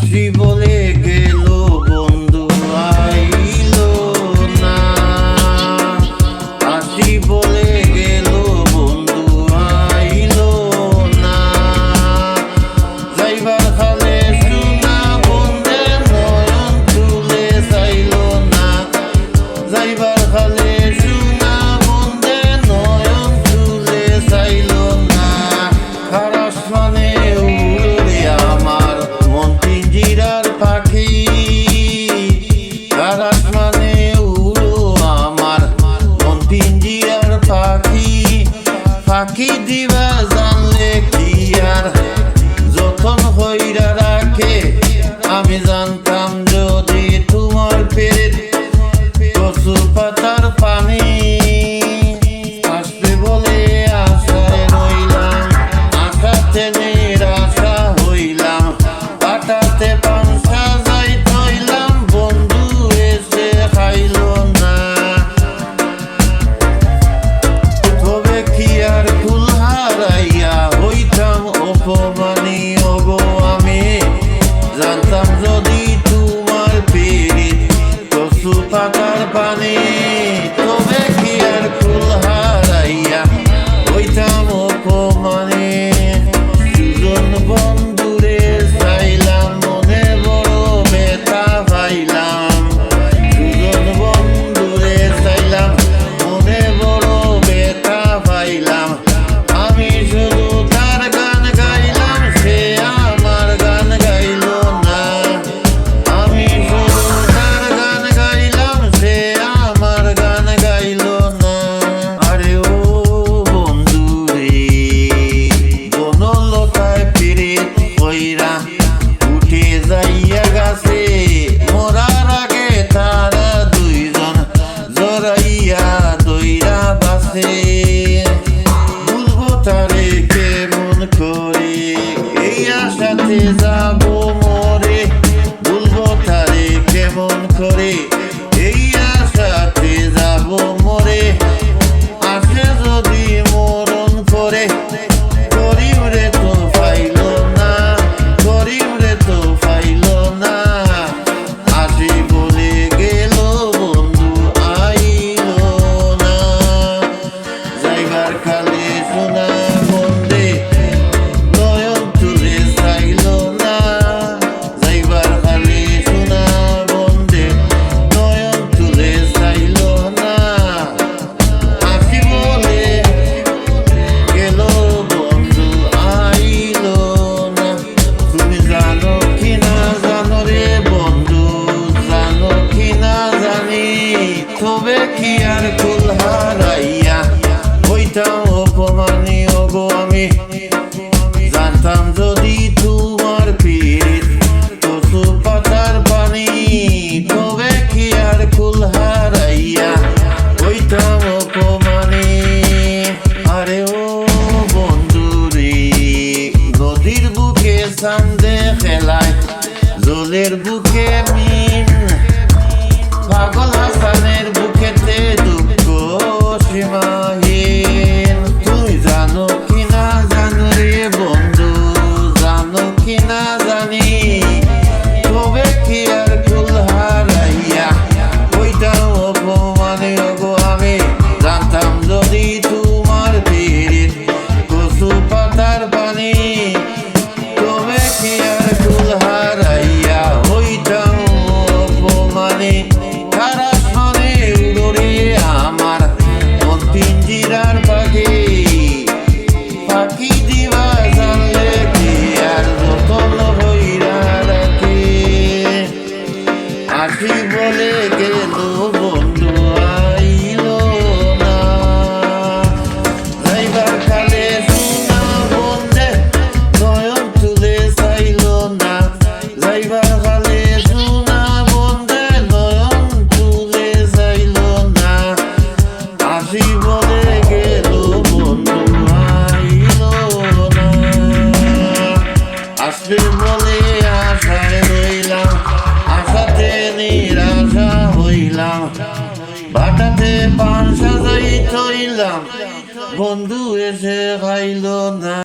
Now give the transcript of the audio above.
আসি বলে গেল বন্ধু আইলো না, আসি বলে গেল বন্ধু আইলো না। যাইবার খালে সোনা বন্ধে নয়ন তুলে চাইলো না, যাইবার খালে সোনা বন্ধে নয়ন তুলে চাইলো না। খারাস মানে উড়ে আমার মন পিঞ্জিরার পাখি, খারাস মানে উড়ো আমার মন পিঞ্জিরার পাখি। পাখি দিবা জানলে কি আর যতন হইরা রাখে, আমি জানতাম যদি তোমার পেট কচু পাতার পানি। আসবে বলে আশায় রইলাম, আশাতে নিরাশা হইলাম, কাটাতে পাংশা যাই তৈলাম, বন্ধু এসে খাইলো না। তবে কি আর ফুল হারাইয়া হইতাম অপমানী ওগো আমি, জানতাম যদি তোমার পেট কচু পাতার পানি। তবে কি আর ফুল হারাইয়া হইতাম অপমানী। দুজন বন্ধুরে চাইলাম, মনে বড় ব্যথা পাইলাম। দুজন বন্ধুরে চাইলাম, মনে বড় ব্যথা পাইলাম। আমি শুধু তার গান গাইলাম, সে আমার গান গাইলো না। আমি শুধু তার গান গাইলাম, সে আমার গান গাইলো না। আরে ও বন্ধু রে, বনলতায় পিরিত কইরা উঠে যাইয়া গাছে, মরার আগে তারা দুইজন জড়াইয়া দইরা বাসে। বুঝবো তারে কেমন করে, এই আশাতে যাবো মরে। বুঝবো তারে কেমন করে, এই আশাতে যাবো মরে। আসে যদি মরণ করে, করিম রে তো পাইলো না, করিম রে তো পাইলো না। আসি বলে গেল বন্ধু আইলো না, যাইবার খালে সোনা বন্ধে নয়ন তুলে চাইলো না। যাইবার খালে সোনা বন্ধে নয়ন তুলে চাইলো না। আসি বলে গেল বন্ধু আইলো না। তুমি জানো কি না জানো রে বন্ধু, জানো কি না জানি। তবে কি আর কুল হারাইয়া হইতাম অপমানী ওগো আমি, জানতাম যদি তোমার পেট কচু পাতার পানি। তবে কি আর কুল হারাইয়া হইতাম অপমানী। আরে ও বন্ধু রে, নদীর বুকে চান্দে খেলায়, জলের বুকে মিন। পাগল হাসানের বুকেতে দুঃখ সীমাহীন। তুই জানো কি না জানো রে বন্ধু, জানো কি না জানি। তবে কি আর কুল হারাইয়া হইতাম অপমানী ওগো আমি, জানতাম যদি তোমার পেট কচু পাতার পানি। তবে কি আর কুল হারাইয়া হইতাম অপমানী। খারাপ মানে উড়ে আমার মন পিঞ্জিরার পাখি। পাখি দিবা জানলে কি আর যতন হইরা রাখে। আসি বলে গেল বন্ধু আইলো না, যাইবার খালে সোনা বন্ধে নয়ন তুলে চাইলো না। যাইবার খালে সোনা বন্ধে নয়ন তুলে চাইলো না। আসি বলে গেল বন্ধু আইলো না, আসবে বলে আশায় রইলাম, আশাতে নিরাশা হইলাম, বাটাতে পান সাজাই থইলাম, বন্ধু এসে খাইল না।